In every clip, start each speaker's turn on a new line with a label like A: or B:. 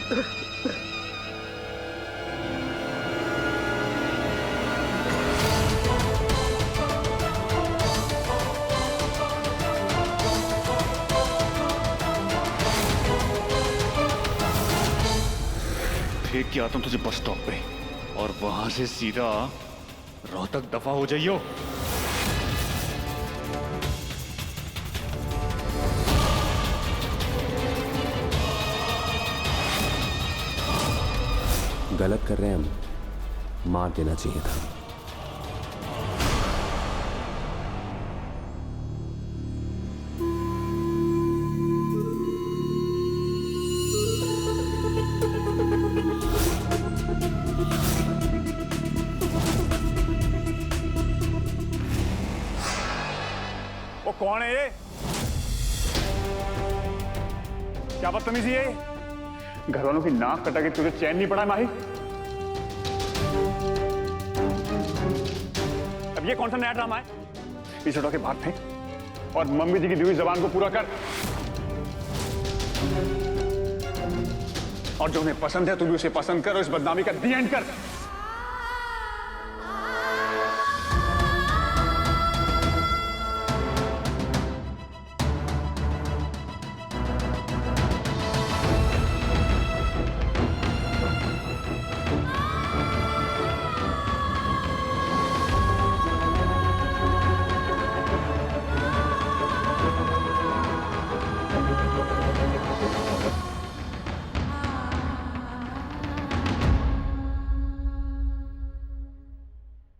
A: फेंक के आता हूं तुझे बस स्टॉप पे और वहां से सीधा रोहतक दफा हो जाइयो।
B: गलत कर रहे हैं हम, मार देना चाहिए था।
A: वो कौन है ये? क्या बदतमीजी है? घर वालों की नाक कटा के तुझे चैन नहीं पड़ा माही? अब ये कौन सा नया ड्रामा है? पीछे हटो के भाग थे और मम्मी जी की दी हुई जबान को पूरा कर। और जो उन्हें पसंद है तू भी उसे पसंद कर और इस बदनामी का दी एंड कर।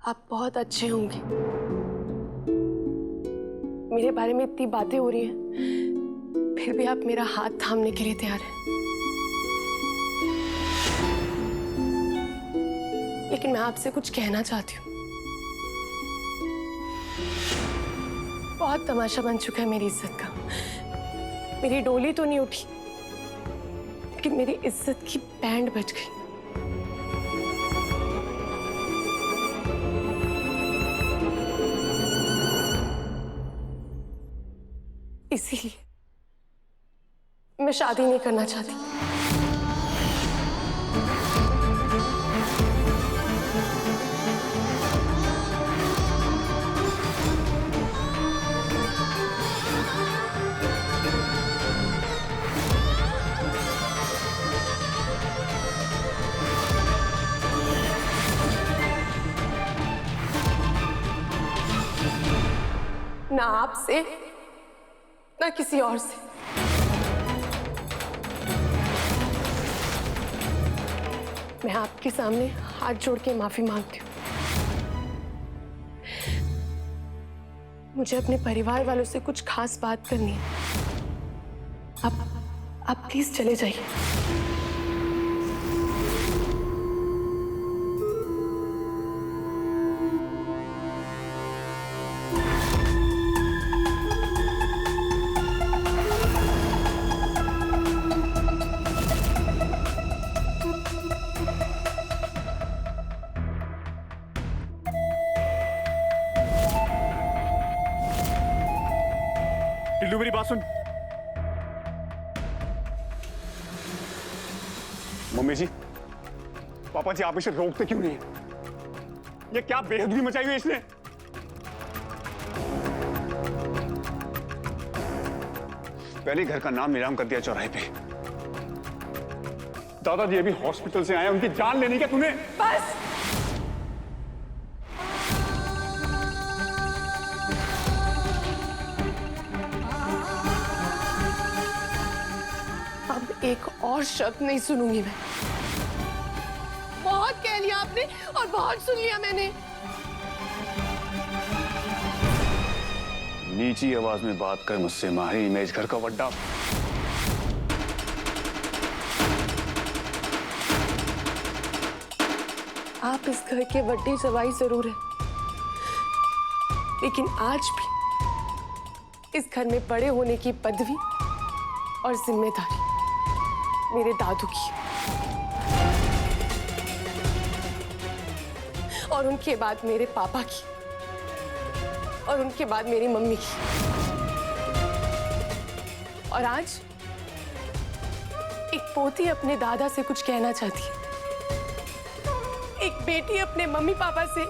C: आप बहुत अच्छे होंगे। मेरे बारे में इतनी बातें हो रही हैं, फिर भी आप मेरा हाथ थामने के लिए तैयार हैं। लेकिन मैं आपसे कुछ कहना चाहती हूँ। बहुत तमाशा बन चुका है मेरी इज्जत का। मेरी डोली तो नहीं उठी, लेकिन मेरी इज्जत की बैंड बज गई। इसीलिए मैं शादी नहीं करना चाहती। ना आपसे ना किसी और से। मैं आपके सामने हाथ जोड़ के माफी मांगती हूँ। मुझे अपने परिवार वालों से कुछ खास बात करनी है। आप प्लीज चले जाइए।
A: टिल्लू मेरी बात सुन। मम्मी जी, पापा जी, आप इसे रोकते क्यों नहीं? ये क्या बेहदगी मचाई हुई इसने? पहले घर का नाम नीलाम कर दिया चौराहे पे। दादाजी अभी हॉस्पिटल से आए, उनकी जान लेने का तूने।
C: बस एक और शब्द नहीं सुनूंगी मैं। बहुत कह लिया आपने और बहुत सुन लिया मैंने।
A: नीची आवाज में बात कर मुझसे माही, मैं इस घर का वड्डा।
C: आप इस घर के वड्डे जवाई जरूर हैं, लेकिन आज भी इस घर में बड़े होने की पदवी और जिम्मेदारी मेरे दादू की, और उनके बाद मेरे पापा की, और उनके बाद मेरी मम्मी की। और आज एक पोती अपने दादा से कुछ कहना चाहती है, एक बेटी अपने मम्मी पापा से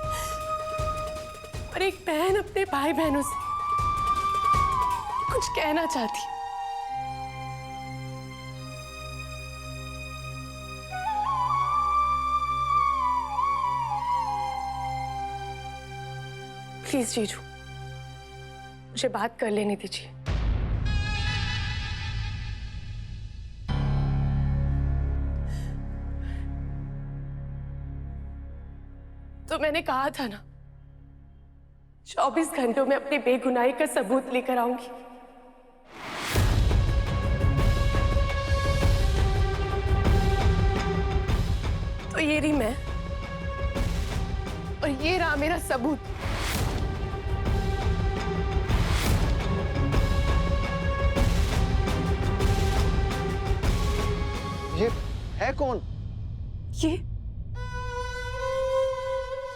C: और एक बहन अपने भाई बहनों से कुछ कहना चाहती है। प्लीज जीजू, मुझे बात कर लेने दीजिए। तो मैंने कहा था ना, 24 घंटों में अपनी बेगुनाही का सबूत लेकर आऊंगी। तो ये रही मैं और ये रहा मेरा सबूत।
D: ये है कौन?
C: ये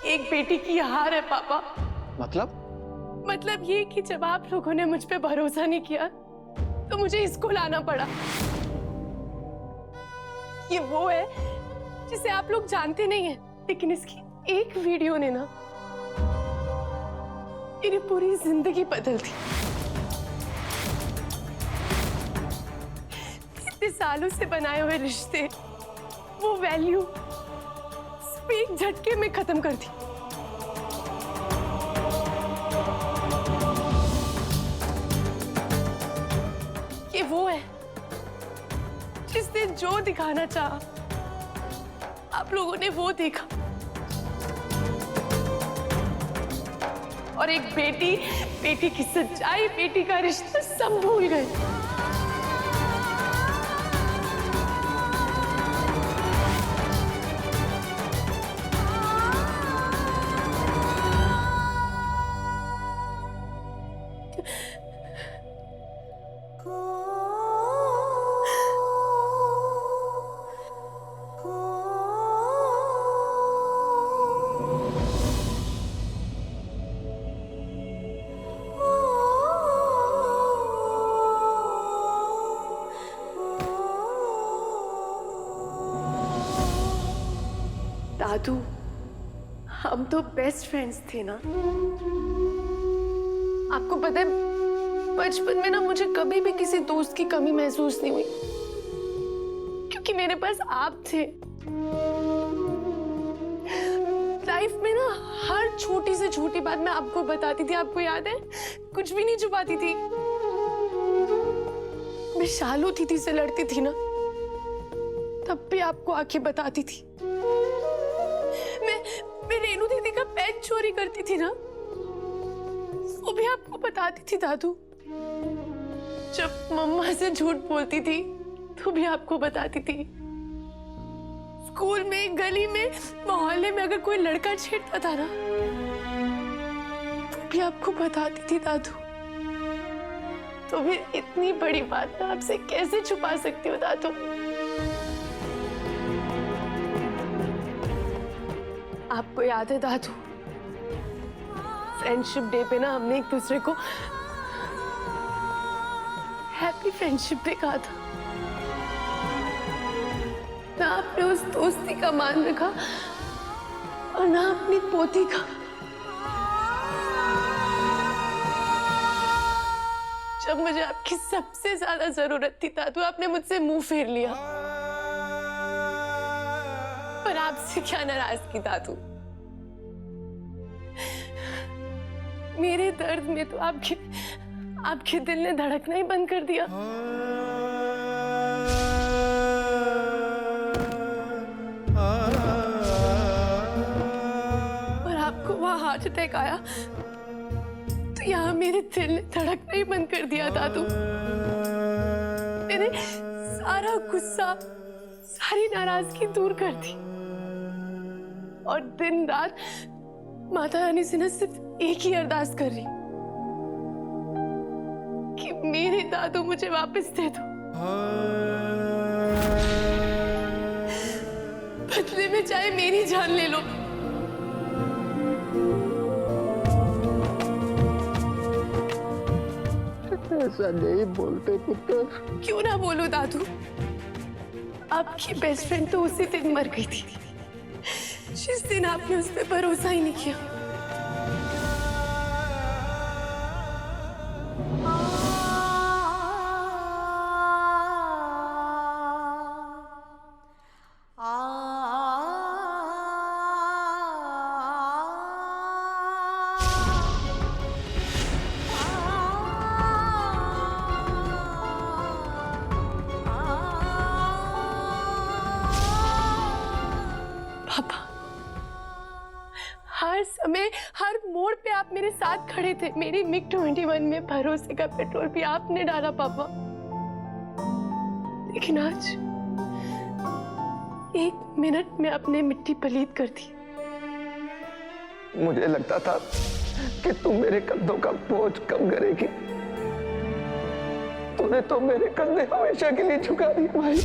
C: एक बेटी की हार है पापा। मतलब ये कि जब आप लोगों ने मुझ पे भरोसा नहीं किया तो मुझे इसको लाना पड़ा। ये वो है जिसे आप लोग जानते नहीं हैं, लेकिन इसकी एक वीडियो ने ना मेरी पूरी जिंदगी बदल दी। इतने सालों से बनाए हुए रिश्ते, वो वैल्यू सिर्फ एक झटके में खत्म कर दी। ये वो है जिसने जो दिखाना चाहा आप लोगों ने वो देखा, और एक बेटी की सच्चाई, बेटी का रिश्ता सब भूल गए। दादू, हम तो बेस्ट फ्रेंड्स थे ना। आपको पता है, बचपन में ना मुझे कभी भी किसी दोस्त की कमी महसूस नहीं हुई, क्योंकि मेरे पास आप थे। लाइफ में ना हर छोटी से छोटी बात मैं आपको बताती थी, आपको याद है? कुछ भी नहीं छुपाती थी। मैं शालू दीदी से लड़ती थी ना, तब भी आपको आके बताती थी। मैं रेनू दीदी का पेन चोरी करती थी ना, वो भी आपको बताती थी दादू। जब मम्मा से झूठ बोलती थी तो भी आपको बताती थी। स्कूल में, गली में, मोहल्ले में अगर कोई लड़का छेड़ता था ना तो भी आपको बताती थी दादू। तो फिर इतनी बड़ी बात मैं आपसे कैसे छुपा सकती हूँ दादू? आपको याद है दादू, फ्रेंडशिप डे पे ना हमने एक दूसरे को हैप्पी फ्रेंडशिप डे कहा था। ना आपने उस दोस्ती का मान रखा और ना अपनी पोती का। जब मुझे आपकी सबसे ज्यादा जरूरत थी दादू, आपने मुझसे मुंह फेर लिया। पर आपसे क्या नाराजगी दादू, मेरे दर्द में तो आपके दिल ने धड़कना ही बंद कर दिया। और आपको वहां हार्ट अटैक आया तो यहाँ मेरे दिल ने धड़कना ही बंद कर दिया दादू। मैंने सारा गुस्सा, सारी नाराजगी दूर कर दी और दिन रात माता रानी से न सिर्फ एक ही अरदास कर रही कि मेरे दादू मुझे वापस दे दो। बदले में चाहे मेरी जान ले लो।
D: ऐसा नहीं बोलते पुत्र।
C: क्यों ना बोलूं दादू? आपकी बेस्ट फ्रेंड तो उसी दिन मर गई थी जिस दिन आपने उस पर भरोसा ही नहीं किया। पापा, हर समय हर मोड़ पे आप मेरे साथ खड़े थे। मेरी मिग 21 में भरोसे का पेट्रोल भी आपने डाला पापा। लेकिन आज एक मिनट में आपने मिट्टी पलीत कर दी।
D: मुझे लगता था कि तुम मेरे कंधों का बोझ कम करेगी। तूने तो मेरे कंधे हमेशा के लिए झुका दिए भाई।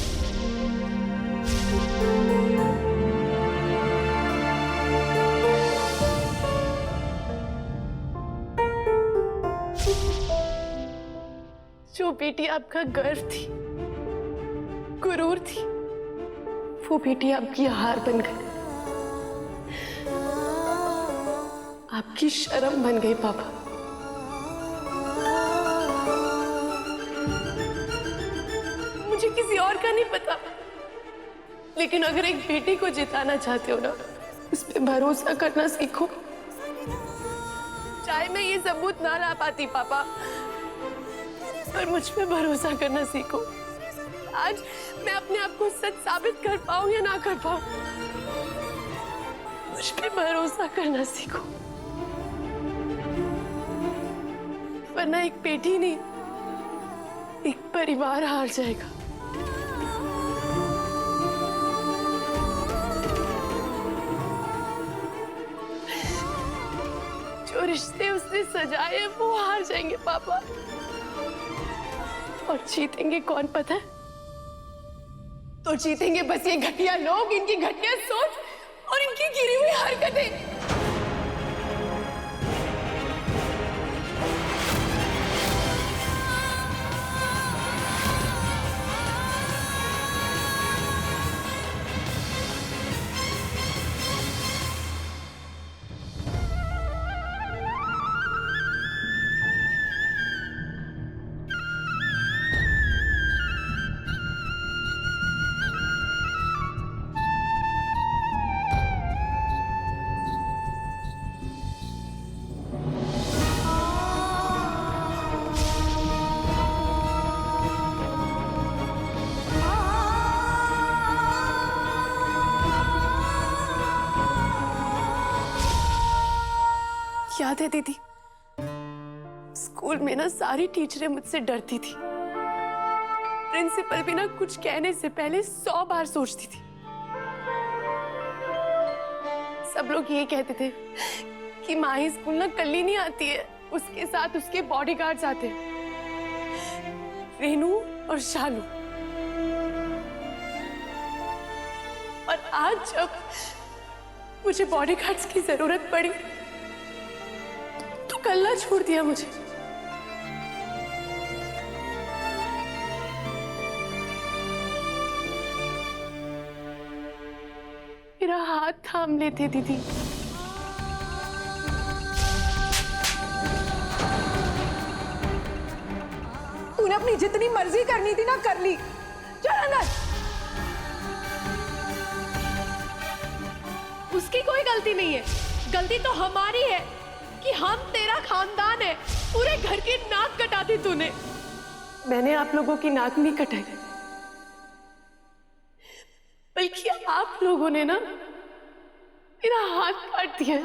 C: जो बेटी आपका गर्व थी, गुरूर थी, वो बेटी आपकी हार बन गई, आपकी शर्म बन गई पापा। मुझे किसी और का नहीं पता, लेकिन अगर एक बेटी को जिताना चाहते हो ना, उस पे भरोसा करना सीखो। चाहे मैं ये सबूत ना ला पाती पापा, पर मुझ पे भरोसा करना सीखो। आज मैं अपने आप को सच साबित कर पाऊं या ना कर पाऊं, मुझ पे भरोसा करना सीखो। वरना एक बेटी नहीं, एक परिवार हार जाएगा। जो रिश्ते उसने सजाए वो हार जाएंगे पापा। और जीतेंगे कौन पता है? तो जीतेंगे बस ये घटिया लोग, इनकी घटिया सोच और इनकी गिरी हुई हरकतें। याद है दीदी, स्कूल में ना सारी टीचरें मुझसे डरती थी। प्रिंसिपल भी ना कुछ कहने से पहले 100 बार सोचती थी। सब लोग ये कहते थे कि माही स्कूल ना कल्ली नहीं आती है, उसके साथ उसके बॉडीगार्ड्स आते हैं, रेनू और शालू। और आज जब मुझे बॉडीगार्ड्स की जरूरत पड़ी तो कल्ला छोड़ दिया मुझे। मेरा हाथ थाम लेते दीदी।
E: तूने अपनी जितनी मर्जी करनी थी ना कर ली। चल अंदर।
C: उसकी कोई गलती नहीं है, गलती तो हमारी है कि हम तेरा खानदान है। पूरे घर की नाक कटा दी तूने। मैंने आप लोगों की नाक नहीं कटाई, बल्कि आप लोगों ने ना मेरा हाथ काट दिया।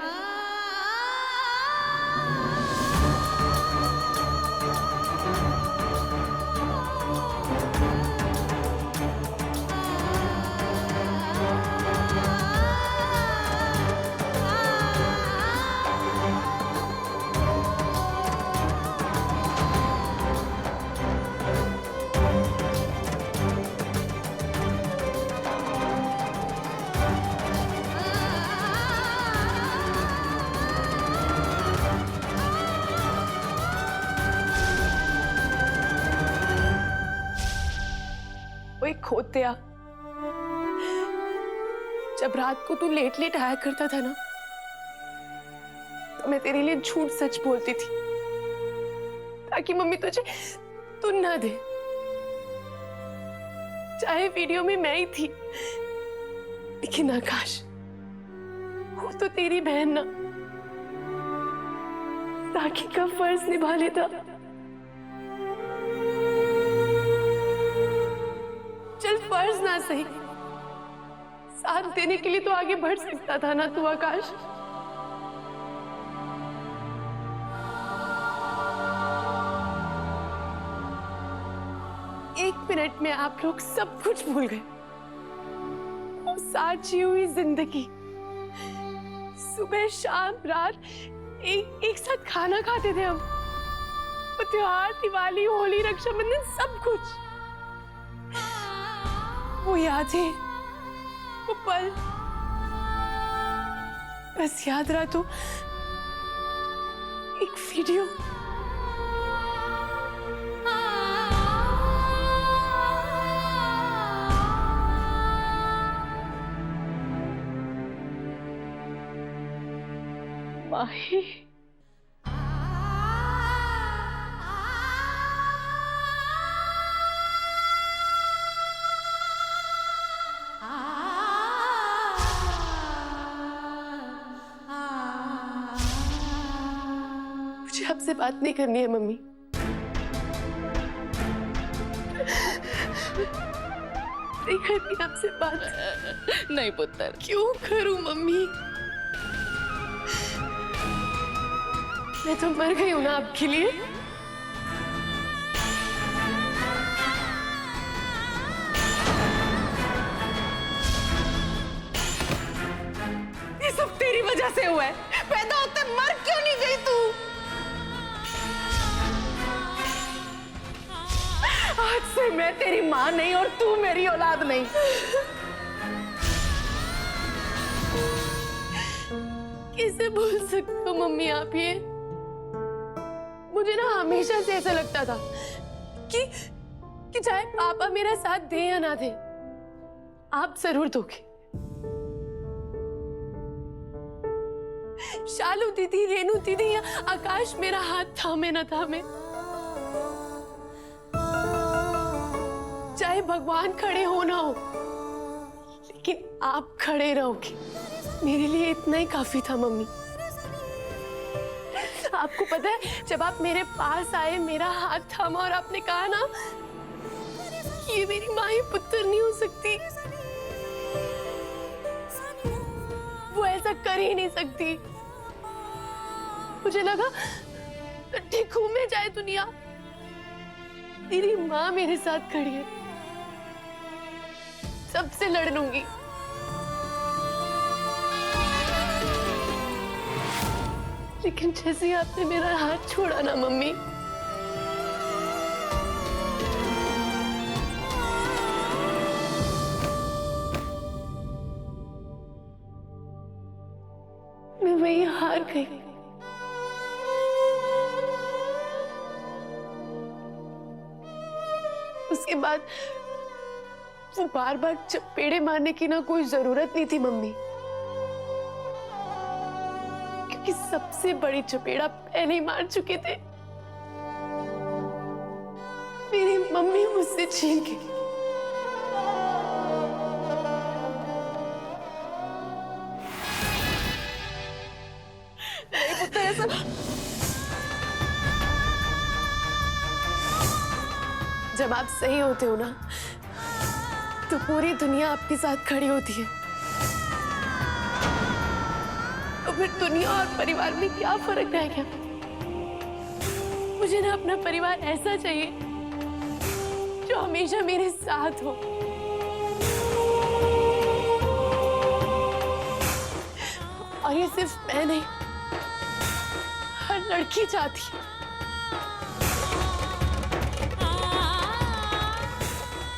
C: खोतिया, जब रात को तू लेट लेट आया करता था ना, तो मैं तेरे लिए झूठ सच बोलती थी ताकि मम्मी तुझे तुन ना दे। चाहे वीडियो में मैं ही थी, लेकिन आकाश वो तो तेरी बहन ना, राखी का फर्ज निभा लेता। चल फर्ज ना सही, साथ देने के लिए तो आगे बढ़ सकता था ना तू आकाश। एक मिनट में आप लोग सब कुछ भूल गए। वो साथ जी हुई जिंदगी, सुबह शाम रात एक साथ खाना खाते थे हम। वो त्योहार, दिवाली, होली, रक्षाबंधन, सब कुछ। वो यादें, वो पल बस याद रहा तो एक वीडियो। माही, मुझे आपसे बात नहीं करनी है मम्मी। नहीं करनी आपसे बात।
F: नहीं पुत्र।
C: क्यों करूं मम्मी? मैं तो मर गई हूं ना आपके लिए।
E: ये सब तेरी वजह से हुआ है। पैदा होते मर क्यों नहीं गई तू? आज से मैं तेरी माँ नहीं और तू मेरी औलाद नहीं।
C: कैसे बोल सकते हो मम्मी आप ये? मुझे ना हमेशा से ऐसा लगता था कि चाहे पापा मेरा साथ दे या ना दे, आप जरूर दोगे। शालू दीदी, रेनू दीदी या आकाश मेरा हाथ थामे ना थामे, चाहे भगवान खड़े हो ना हो, लेकिन आप खड़े रहोगे, मेरे लिए इतना ही काफी था मम्मी। आपको पता है, जब आप मेरे पास आए, मेरा हाथ थामा और आपने कहा ना कि ये मेरी माँ ही पुत्र नहीं हो सकती, वो ऐसा कर ही नहीं सकती। मुझे लगा ठीक घूमे जाए दुनिया, तेरी माँ मेरे साथ खड़ी है, सबसे लड़ लूंगी। लेकिन जैसे आपने मेरा हाथ छोड़ा ना मम्मी, मैं वही हार गई। उसके बाद वो बार बार चपेड़े मारने की ना कोई जरूरत नहीं थी मम्मी, क्योंकि सबसे बड़ी चपेड़ा पहले ही मार चुके थे। मेरी मम्मी मुझसे छीन के। नहीं पुत्र, ऐसा जब आप सही होते हो ना, तो पूरी दुनिया आपके साथ खड़ी होती है। तो फिर दुनिया और परिवार में क्या फर्क रह गया? मुझे ना अपना परिवार ऐसा चाहिए जो हमेशा मेरे साथ हो। और ये सिर्फ मैं नहीं, हर लड़की चाहती है।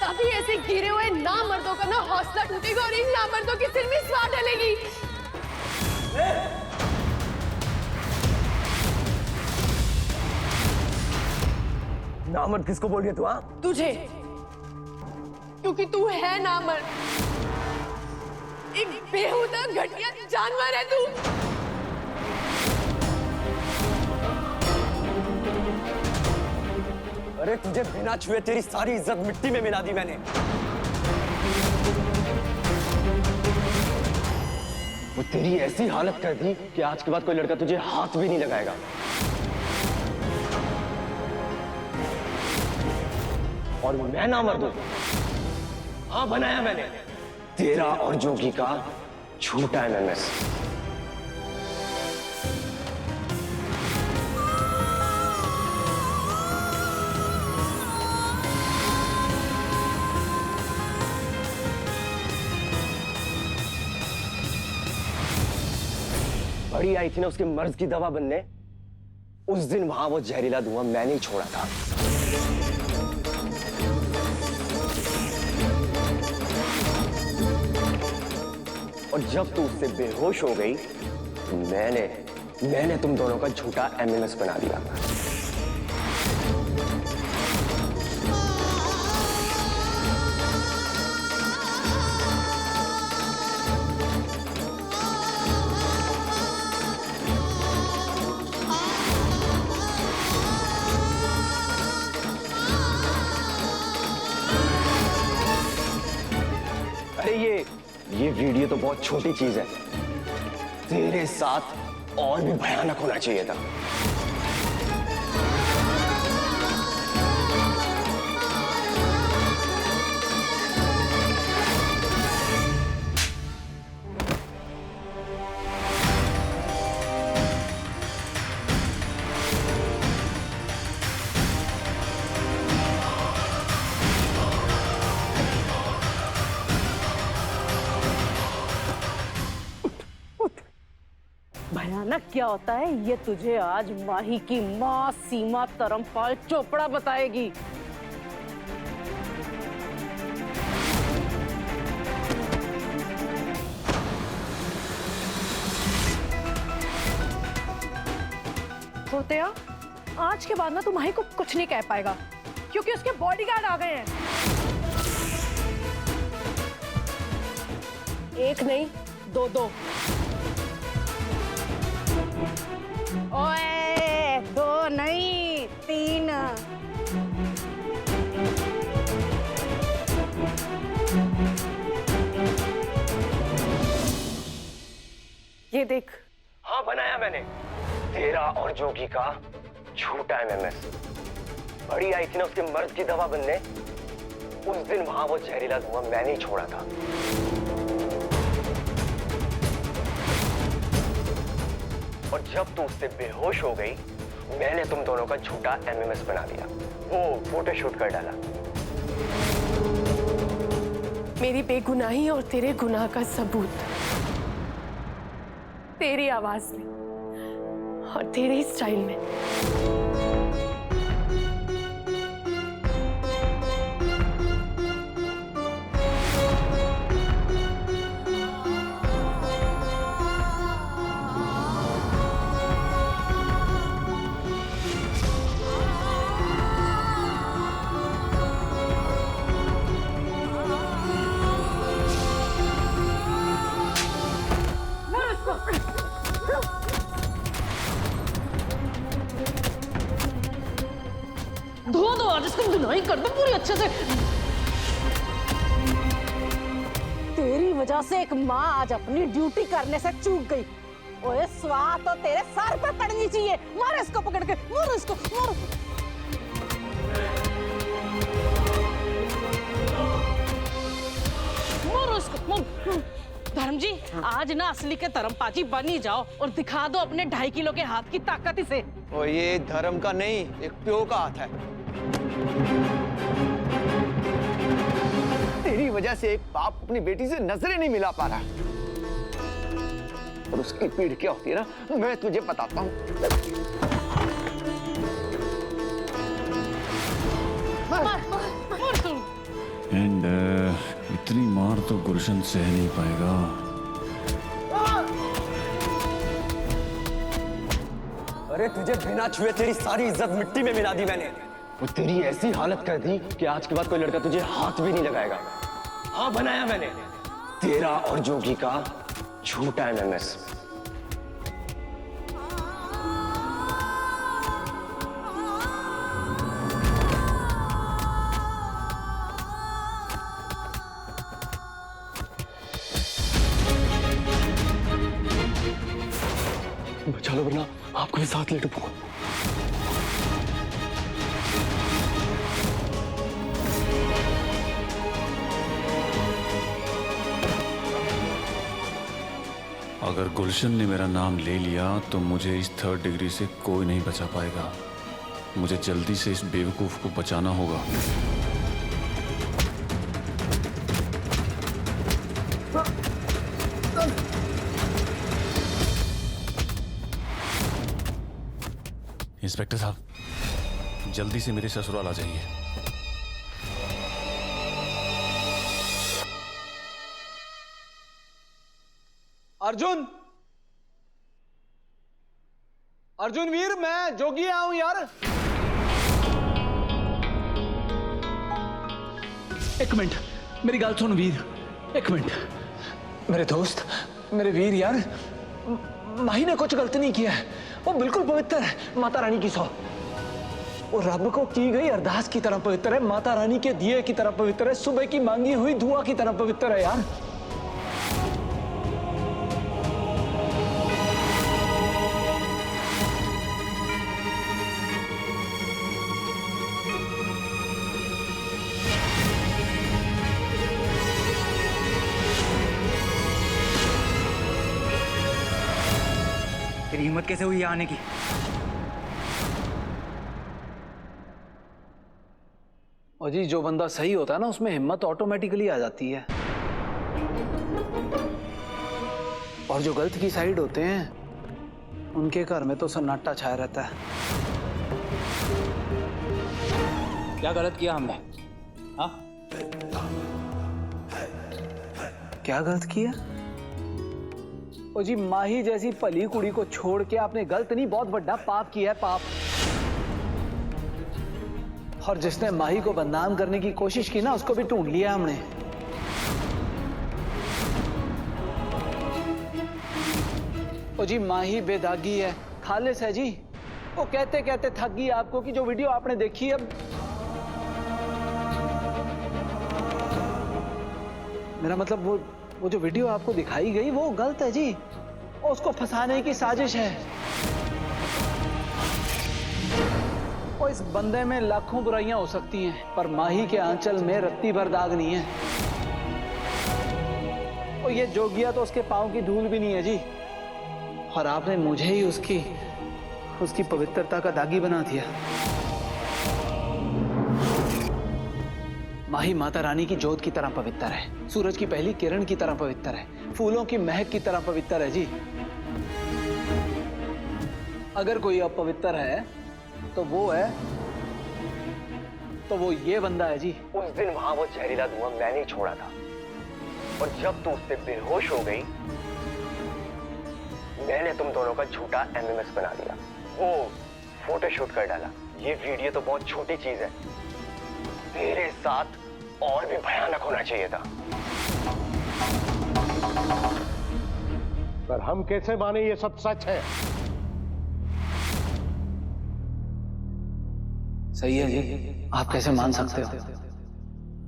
C: तभी ऐसे गिरे हुए नामर्दों का ना हौसला टूटेगा और इन नामर्दों के सिर में स्वाद डलेगी।
D: नामर्द किसको बोल रही है तू? हाँ,
C: तुझे, क्योंकि तू है नामर्द। एक बेहुदा घटिया जानवर है तू।
D: अरे तुझे बिना छुए तेरी सारी इज्जत मिट्टी में मिला दी मैंने। वो तेरी ऐसी हालत कर दी कि आज के बाद कोई लड़का तुझे हाथ भी नहीं लगाएगा। और मैं ना मर दूं। हाँ बनाया मैंने तेरा और जोगी का झूठा एमएमएस। बड़ी आई थी ना उसके मर्ज की दवा बनने, उस दिन वहां वो जहरीला धुआं मैंने ही छोड़ा था। और जब तू उससे बेहोश हो गई तो मैंने तुम दोनों का झूठा एमएमएस बना दिया। अरे ये वीडियो तो बहुत छोटी चीज है, तेरे साथ और भी भयानक होना चाहिए था।
F: भयानक क्या होता है ये तुझे आज माही की माँ सीमा तरमपाल चोपड़ा बताएगी। होते आज के बाद ना तू माही को कुछ नहीं कह पाएगा क्योंकि उसके बॉडीगार्ड आ गए हैं। एक नहीं दो। ओए दो नहीं 3।
C: ये देख।
D: हाँ बनाया मैंने तेरा और जोगी का झूठा एमएमएस। बड़ी आई थी ना उसके मर्ज की दवा बनने, उस दिन वहां वो जहरीला धुआं मैंने ही छोड़ा था। और जब तू उससे बेहोश हो गई मैंने तुम दोनों का झूठा एमएमएस बना दिया, वो फोटो शूट कर डाला।
C: मेरी बेगुनाही और तेरे गुनाह का सबूत तेरी आवाज में और तेरे ही स्टाइल में।
F: धो आज इसको धुनाई कर दो पूरी अच्छे से। तेरी वजह से एक माँ आज अपनी ड्यूटी करने से चूक गई। ओए स्वाद तो तेरे सर पे पड़नी चाहिए। मार इसको पकड़ के, मार इसको, मार। मारो इसको, मार। धर्म जी आज ना असली के धर्मपाजी बन ही जाओ और दिखा दो अपने 2.5 किलो के हाथ की ताकत इसे।
G: और ये धर्म का नहीं एक प्यो का हाथ है। तेरी वजह से एक बाप अपनी बेटी से नजरें नहीं मिला पा रहा और उसकी पीड़ क्या होती है ना मैं तुझे बताता हूँ।
A: एंड इतनी मार तो गुलशन सह नहीं पाएगा।
D: अरे तुझे बिना छुए तेरी सारी इज्जत मिट्टी में मिला दी मैंने। वो तेरी ऐसी हालत कर दी कि आज के बाद कोई लड़का तुझे हाथ भी नहीं लगाएगा। हाँ बनाया मैंने तेरा और जोगी का झूठा एमएमएस।
G: बचा लो वरना आपको भी साथ ले डूबूंगा।
A: अगर गुलशन ने मेरा नाम ले लिया तो मुझे इस 3rd डिग्री से कोई नहीं बचा पाएगा। मुझे जल्दी से इस बेवकूफ को बचाना होगा। इंस्पेक्टर साहब, जल्दी से मेरे ससुराल आ जाइए।
G: अर्जुन, अर्जुन वीर, मैं जोगी आया हूं यार।
H: एक मिनट, मेरी गल सुन वीर, एक मिनट। मेरे दोस्त, मेरे वीर यार, माही ने कुछ गलत नहीं किया है। वो बिल्कुल पवित्र है, माता रानी की सौ। वो रब को की गई अरदास की तरह पवित्र है, माता रानी के दिए की तरह पवित्र है, सुबह की मांगी हुई दुआ की तरह पवित्र है यार।
I: तेरी हिम्मत कैसे हुई यहाँ आने की?
H: और जी, जो बंदा सही होता है ना, उसमें हिम्मत ऑटोमेटिकली आ जाती है। और जो गलत की साइड होते हैं, उनके घर में तो सन्नाटा छाया रहता है।
I: क्या गलत किया हमने? हाँ?
H: क्या गलत किया? ओ जी, माही जैसी भली कुड़ी को छोड़ के आपने गलत नहीं, बहुत बड़ा पाप किया है, पाप। और जिसने माही को बदनाम करने की कोशिश की ना, उसको भी ढूंढ लिया हमने। ओ जी, माही बेदागी है, खालिस है जी। वो कहते कहते थक गई आपको कि जो वीडियो आपने देखी, अब मेरा मतलब वो जो वीडियो आपको दिखाई गई वो गलत है जी। उसको फंसाने की साजिश है। और इस बंदे में लाखों बुराइयां हो सकती हैं, पर माही के आंचल में रत्ती भर दाग नहीं है। और ये जोगिया तो उसके पांव की धूल भी नहीं है जी। और आपने मुझे ही उसकी पवित्रता का दागी बना दिया। माही माता रानी की जोत की तरह पवित्र है, सूरज की पहली किरण की तरह पवित्र है, फूलों की महक की तरह पवित्र है जी। अगर कोई अपवित्र है तो वो ये बंदा है जी।
D: उस दिन वहां वो जहरीला धुआं मैंने ही छोड़ा था, और जब तू उससे बेहोश हो गई, मैंने तुम दोनों का झूठा एमएमएस बना दिया, वो फोटोशूट कर डाला। ये वीडियो तो बहुत छोटी चीज है, तेरे साथ और भी भयानक होना चाहिए था।
J: पर हम कैसे माने ये सब सच है?
H: सही है जी, आप कैसे मान सकते हो?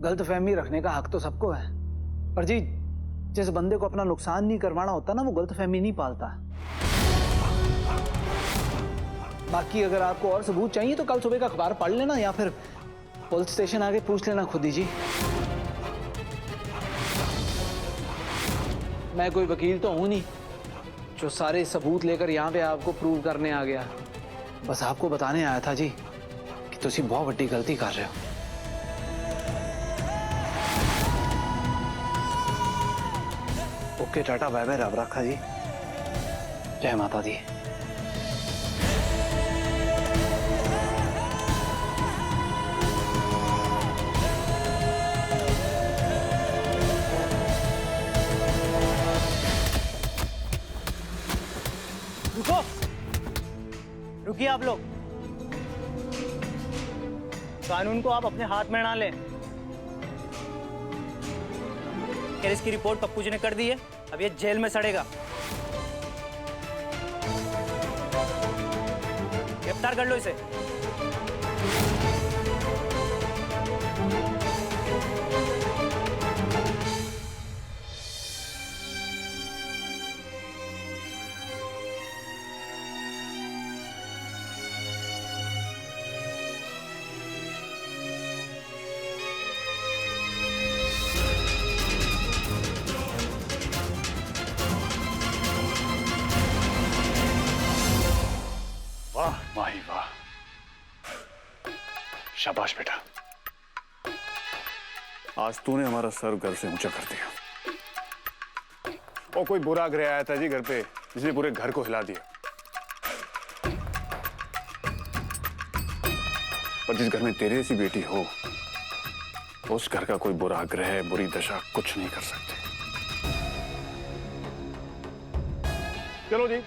H: गलतफहमी रखने का हक तो सबको है, पर जी जिस बंदे को अपना नुकसान नहीं करवाना होता ना, वो गलतफहमी नहीं पालता। बाकी अगर आपको और सबूत चाहिए तो कल सुबह का अखबार पढ़ लेना, या फिर पुलिस स्टेशन आके पूछ लेना खुद ही जी। मैं कोई वकील तो हूं नहीं जो सारे सबूत लेकर यहाँ पे आपको प्रूव करने आ गया। बस आपको बताने आया था जी कि तुसी बहुत बड़ी गलती कर रहे हो। ओके, टाटा बाय बाय, रब रखा जी। जय माता दी।
I: रुकिए आप लोग, कानून को आप अपने हाथ में ना लें। आखिर इसकी रिपोर्ट पप्पू जी ने कर दी है, अब ये जेल में सड़ेगा। गिरफ्तार कर लो इसे।
A: वाह माही वाह, शाबाश बेटा, आज तूने हमारा सर घर से ऊंचा कर दिया।
K: और कोई बुरा ग्रह आया था जी घर पे, जिसने पूरे घर को हिला दिया। पर जिस घर में तेरे जैसी बेटी हो, उस घर का कोई बुरा ग्रह, बुरी दशा कुछ नहीं कर सकते। चलो जी,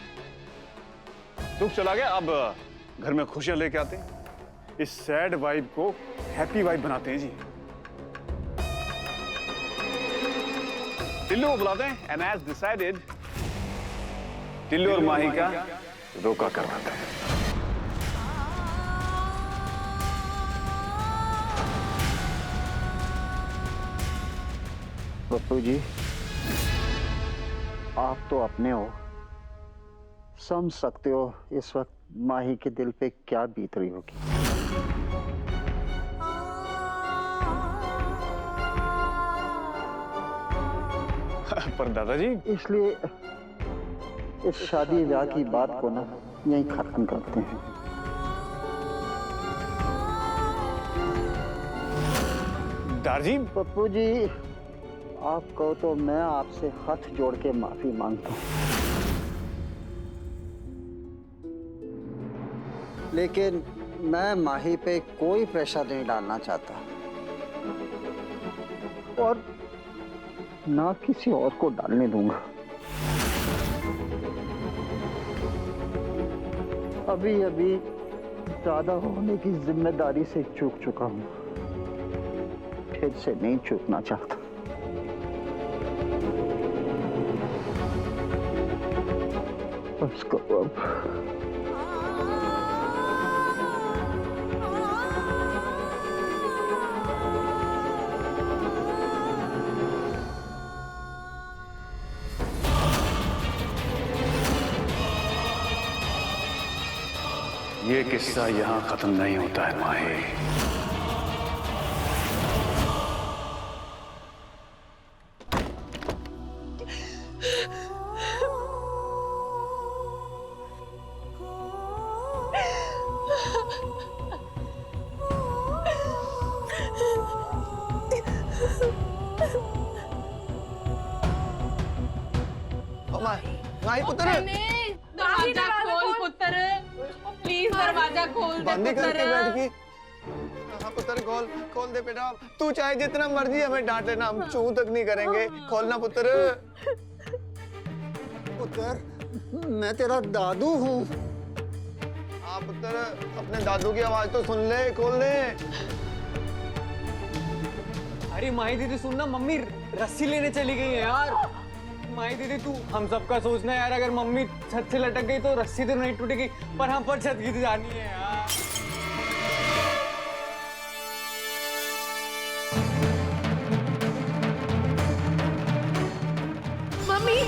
K: दुख चला गया, अब घर में खुशियां लेके आते हैं। इस सैड वाइब को हैप्पी वाइब बनाते हैं जी। टिल्लू को बुलाते हैं and as decided, टिल्लू और माही का रोका करवाते हैं।
L: पप्पू जी, आप तो अपने हो, समझ सकते हो इस वक्त माही के दिल पे क्या बीत रही होगी।
K: पर दादाजी,
L: इसलिए इस शादी ब्याह की बात को ना यहीं खत्म करते हैं।
K: दादाजी,
L: पप्पू जी, आप कहो तो मैं आपसे हाथ जोड़ के माफी मांगता हूँ, लेकिन मैं माही पे कोई प्रेशर नहीं डालना चाहता और ना किसी और को डालने दूंगा। अभी अभी दादा होने की जिम्मेदारी से चूक चुका हूं, फिर से नहीं चूकना चाहता। बस करो अब।
A: ये किस्सा यहां खत्म नहीं होता है माही।
G: माही पुत्र,
C: दरवाजा खोल पुत्र, प्लीज दरवाजा खोल दे
G: बंदी करके बैठ
C: पुत्र।
G: गई। हाँ पुत्र, खोल दे बेटा। तू चाहे जितना मर्जी हमें डांट लेना, हम चू तक नहीं करेंगे। खोलना पुत्र।
L: पुत्र, मैं तेरा दादू हूँ।
G: हाँ पुत्र, अपने दादू की आवाज तो सुन ले, खोल दे।
H: अरे माही दीदी सुनना, मम्मी रस्सी लेने चली गई है यार। माही दीदी तू हम सबका सोचना है यार, अगर मम्मी छत से लटक गई तो रस्सी तो नहीं टूटेगी, पर हम पर छत गिर जानी है यार।
C: मम्मी,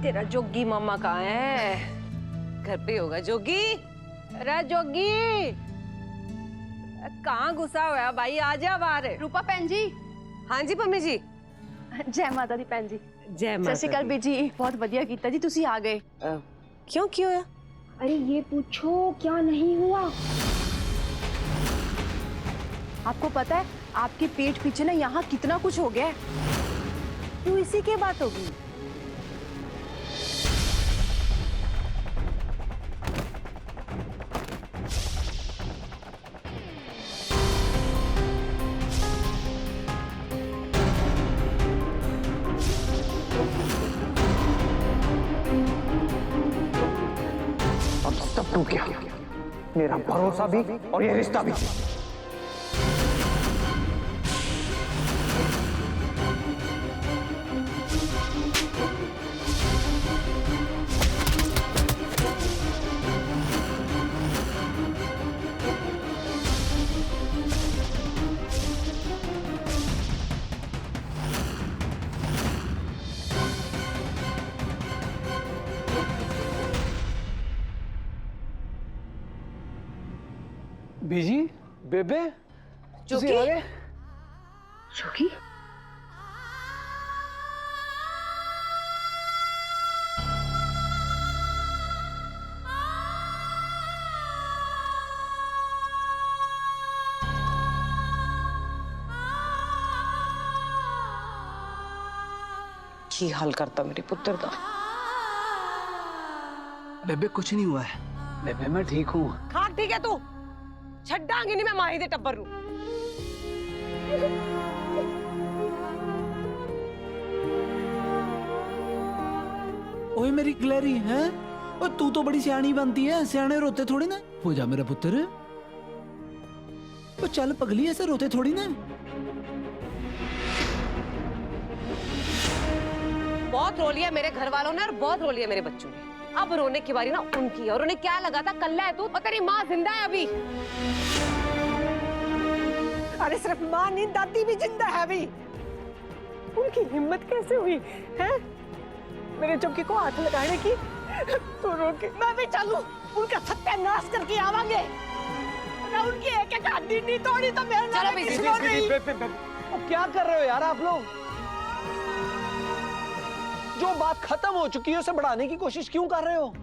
M: तेरा जोगी मामा कहाँ है? घर पे होगा जोगी। अरे जोगी कहाँ घुसा हुआ है भाई? आ जा बाहर।
C: रूपा भैन जी।
M: हाँ जी मम्मी जी।
C: जय माता दी भैन जी।
M: जय माता दी।
C: सत श्री अकाल बीजी, बहुत बढ़िया कीता जी तुसी आ गए।
M: क्यों क्यों है?
C: अरे ये पूछो क्या नहीं हुआ। आपको पता है आपके पेट पीछे ना यहाँ कितना कुछ हो गया है।
M: क्यों इसी की बात होगी?
H: अब सब टूट गया, मेरा भरोसा भी और ये रिश्ता भी। बीजी, बेबे,
M: जोगी?
H: तुसी आ गए?
M: जोगी? की हाल करता मेरे पुत्र का।
H: बेबे कुछ नहीं हुआ है, बेबे मैं ठीक हूँ।
M: हाँ ठीक है तू छड्डांगी नहीं मैं माही दे टब्बर नू।
H: ओए मेरी क्लैरी है, और तू तो बड़ी सियाणी बनती है, सियाने रोते थोड़ी ना। हो जा मेरा पुत्र, तो चल पगली ऐसे रोते थोड़ी ना।
M: बहुत रो लिया मेरे घर वालों ने और बहुत रो लिया मेरे बच्चों ने। अब रोने की बारी ना उनकी है। और उन्हें क्या लगा था कल्ला है तू और तेरी माँ जिंदा है अभी।
F: अरे सिर्फ माँ नहीं, दादी भी जिंदा है अभी। उनकी हिम्मत कैसे हुई है मेरे जोगी को हाथ लगाने की? तो रोके मैं भी चलूं, उनका सत्यानाश करके आवांगे। मैं उनकी एक एक हड्डी नहीं तोड़ी तो मेरा नाम किसी को नहीं।
H: क्या कर रहे हो यार आप लोग? जो बात खत्म हो चुकी है उसे बढ़ाने की कोशिश क्यों कर रहे हो?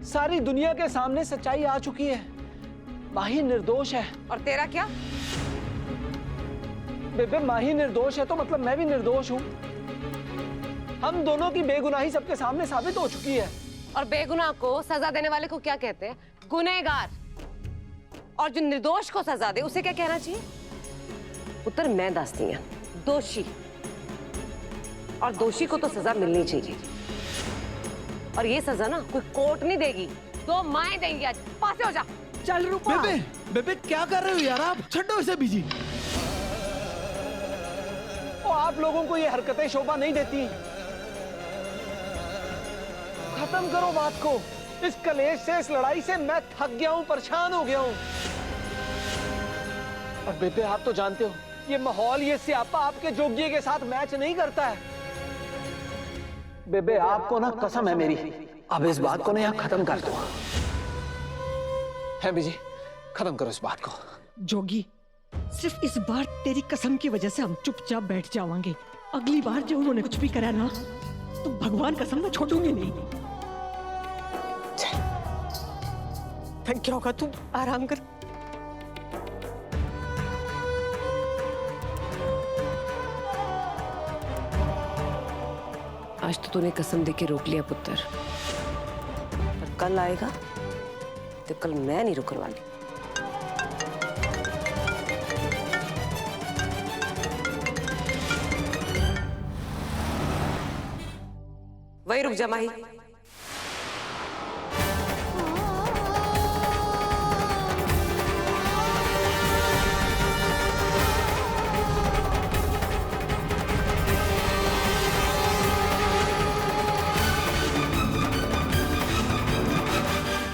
H: सारी दुनिया के सामने सच्चाई आ चुकी है, माही निर्दोष है।
M: और तेरा क्या?
H: बेबे माही निर्दोष है तो मतलब मैं भी निर्दोष हूँ। हम दोनों की बेगुनाही सबके सामने साबित हो चुकी है।
M: और बेगुनाह को सजा देने वाले को क्या कहते हैं? गुनहगार। और जो निर्दोष को सजा दे उसे क्या कहना चाहिए? पुत्र मैं दसती हूं, दोषी। और दोषी को तो सजा मिलनी चाहिए। और ये सजा ना कोई कोर्ट नहीं देगी, तो माएं देंगी। आज पास हो जा।
F: चल रूपा।
H: बेबे बेबे क्या कर रहे हो यार आप? छड्डो इसे बीजी। ओ आप लोगों को ये हरकतें शोभा नहीं देती। खत्म करो बात को। इस कलेश से, इस लड़ाई से मैं थक गया हूं, परेशान हो गया हूं। और बेबे आप तो जानते हो ये माहौल, ये स्यापा आपके जोगिये के साथ मैच नहीं करता है। बेबे आपको ना कसम है मेरी, अब इस बात को ना यहाँ खत्म कर दो। है बीजी, खत्म करो इस बात को।
F: जोगी सिर्फ इस बार तेरी कसम की वजह से हम चुपचाप बैठ जावांगे। अगली बार जो उन्होंने कुछ भी करा ना तो भगवान कसम मैं छोड़ूंगी नहीं। थक होगा तू, आराम कर।
M: आज तो तूने कसम देके रोक लिया पुत्र, पर कल आएगा तो कल मैं नहीं रुकने वाली। वही रुक जा माही।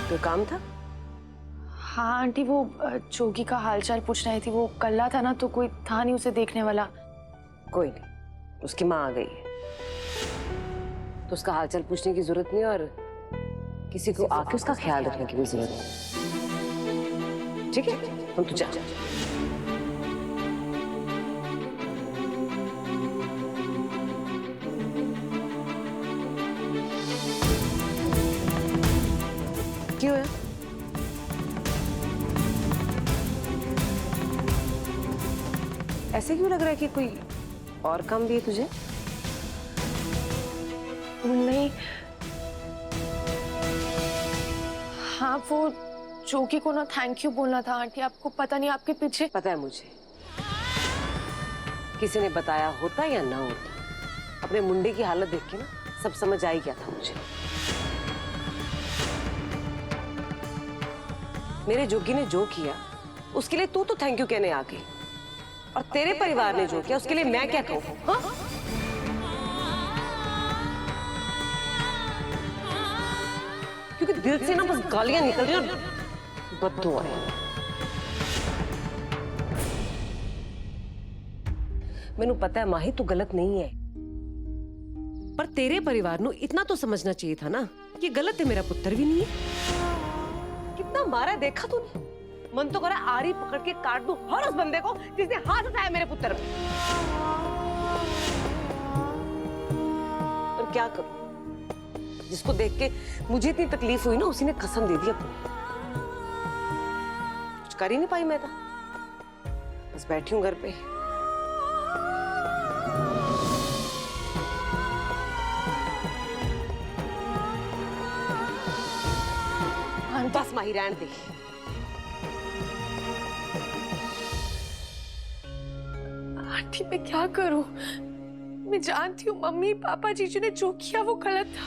M: कोई काम था?
C: हाँ आंटी, वो जोगी का हालचाल पूछ रही थी। वो कल्ला था ना तो कोई था नहीं उसे देखने वाला।
M: कोई नहीं, उसकी माँ आ गई है। तो उसका हालचाल पूछने की जरूरत नहीं और किसी को आके उसका ख्याल रखने की भी जरूरत नहीं। ठीक है, तुम तो जा। क्यों है? ऐसे क्यों लग रहा है कि कोई और काम भी है तुझे?
C: नहीं, हाँ वो जोगी को ना थैंक यू बोलना था आंटी। आपको पता नहीं आपके पीछे।
M: पता है मुझे, किसी ने बताया होता या ना होता, अपने मुंडे की हालत देख के ना सब समझ आ ही गया था मुझे। मेरे जोगी ने जो किया उसके लिए तू तो थैंक यू कहने आ गई, और तेरे परिवार ने जो किया उसके लिए मैं क्या कहूँ? हाँ? क्योंकि दिल से ना बस गालियां निकल रही और बद्दुआएं। मैनू पता है माही तू गलत नहीं है, पर तेरे परिवार नू इतना तो समझना चाहिए था ना कि गलत है मेरा पुत्र भी नहीं है। कितना मारा देखा तूने? मन तो करा आरी पकड़ के काट दूं हर उस बंदे को जिसने हाथ उठाया मेरे पुत्र पे। और क्या करूं? जिसको देख के मुझे इतनी तकलीफ हुई ना, उसी ने कसम दे दी अपनी। कुछ कर ही नहीं पाई मैं तो, बस बैठी हूं घर पे। बस माही रहने दे।
C: आंटी मैं क्या करूं? मैं जानती हूँ मम्मी पापा जीजू ने जो किया वो गलत था,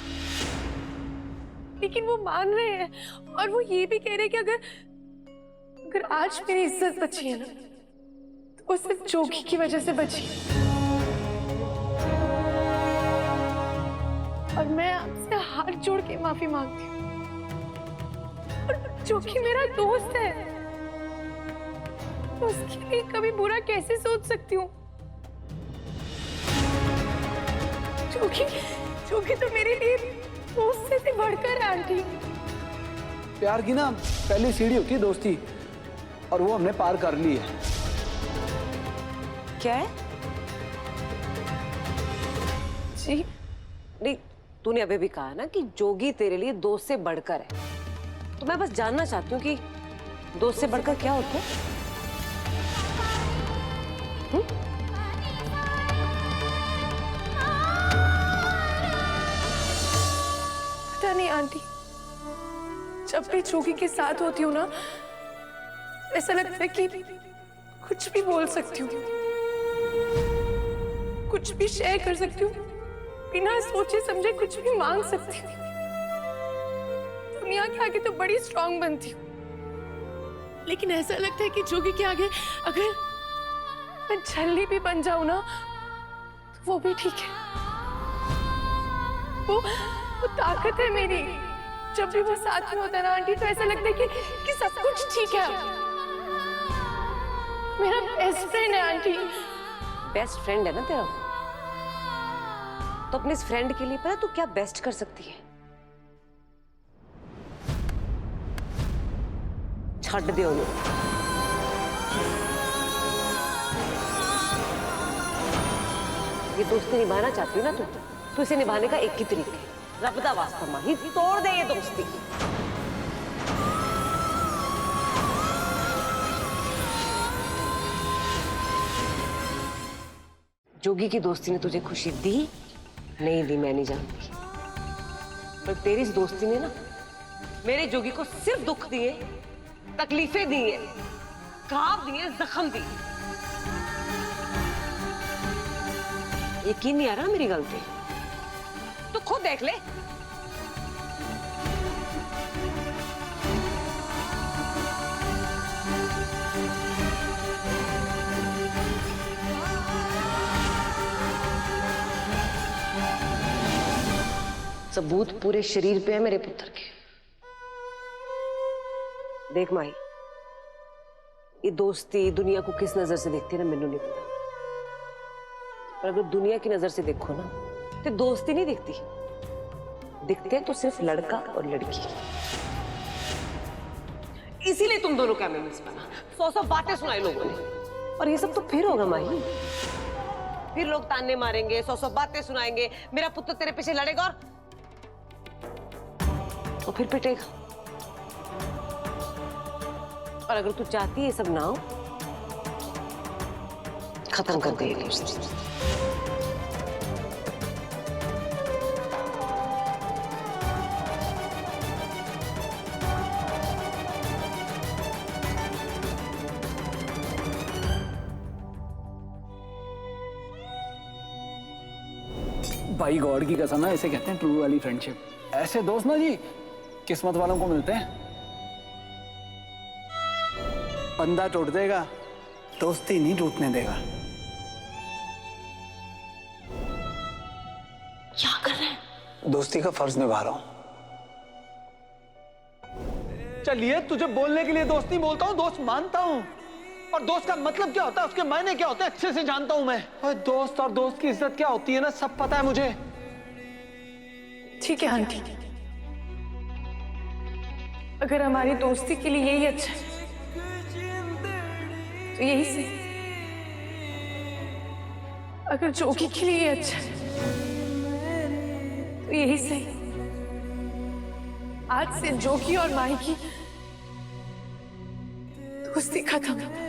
C: लेकिन वो मान रहे हैं और वो ये भी कह रहे हैं कि अगर आज मेरी इज्जत बची है ना तो वो सिर्फ जोगी की वजह से बची। और मैं आपसे हाथ जोड़ के माफी मांगती हूँ। और जोगी मेरा दोस्त है, तो उसके लिए कभी बुरा कैसे सोच सकती हूँ? जोगी तो मेरे लिए दोस्त से बढ़कर है आंटी।
H: प्यार की ना पहली सीढ़ी होती है दोस्ती, और वो हमने पार कर ली है।
M: क्या है?
C: जी
M: नहीं, तूने अभी भी कहा ना कि जोगी तेरे लिए दोस्त से बढ़कर है, तो मैं बस जानना चाहती हूँ कि दोस्त से बढ़कर क्या होता है?
C: पता नहीं आंटी, जब भी जोगी के साथ होती हूँ ना ऐसा लगता है कि कुछ भी बोल सकती हूँ, कुछ भी शेयर कर सकती हूँ, बिना सोचे समझे कुछ भी मांग सकती हूँ। दुनिया के आगे तो बड़ी स्ट्रांग बनती हूँ, लेकिन ऐसा लगता है कि जोगी के आगे अगर मैं छल्ली भी बन जाऊं ना तो वो भी ठीक है। वो ताकत है मेरी। जब भी वो साथ में होता है ना आंटी तो ऐसा लगता है कि सब कुछ ठीक है। मेरा बेस्ट फ्रेंड है आंटी।
M: बेस्ट फ्रेंड है ना तेरा, तो अपने इस फ्रेंड के लिए पता तू क्या बेस्ट कर सकती है? छड़ दे उन्हें। ये दोस्ती निभाना चाहती है ना तू इसे निभाने का एक ही तरीका है, रब दा वास्ता माही तोड़ दे ये दोस्ती। जोगी की दोस्ती ने तुझे खुशी दी नहीं दी मैं नहीं जानती, पर तेरी इस दोस्ती ने ना मेरे जोगी को सिर्फ दुख दिए, तकलीफें दी है, घाव दिए, जख्म दिए। यकीन नहीं आ रहा मेरी गलती? तो खुद देख ले। सबूत पूरे शरीर पे है मेरे पुत्र के। देख माही, ये दोस्ती दुनिया को किस नजर से देखती है ना मैनू नहीं पता, पर अगर दुनिया की नजर से देखो ना तो दोस्ती नहीं दिखती, दिखते तो सिर्फ लड़का और लड़की, इसीलिए तुम दोनों का एमएमएस बना। 100 बातें सुनाई लोगों ने, और ये सब तो फिर होगा माही। फिर लोग ताने मारेंगे, 100 बातें सुनाएंगे, मेरा पुत्र तेरे पीछे लड़ेगा और फिर पिटेगा। और अगर तू चाहती है ये सब ना हो, खत्म कर दे ये रिश्ता।
H: भाई गॉड की कसम है, इसे कहते हैं ट्रू वाली फ्रेंडशिप। ऐसे दोस्त ना जी किस्मत वालों को मिलते हैं। बंदा टूट देगा, दोस्ती नहीं टूटने देगा।
M: क्या कर रहे हैं?
H: दोस्ती का फर्ज निभा रहा हूं। चलिए, तुझे बोलने के लिए दोस्त नहीं बोलता हूं, दोस्त मानता हूं। और दोस्त का मतलब क्या होता है, उसके मायने क्या होते हैं, अच्छे से जानता हूं मैं। और दोस्त और दोस्त की इज्जत क्या होती है ना, सब पता है मुझे।
C: ठीक है आंटी, अगर हमारी दोस्ती के लिए यही अच्छा है तो यही सही। अगर जोगी के लिए अच्छा है तो यही सही। आज से जोगी और माही की दोस्ती खत्म।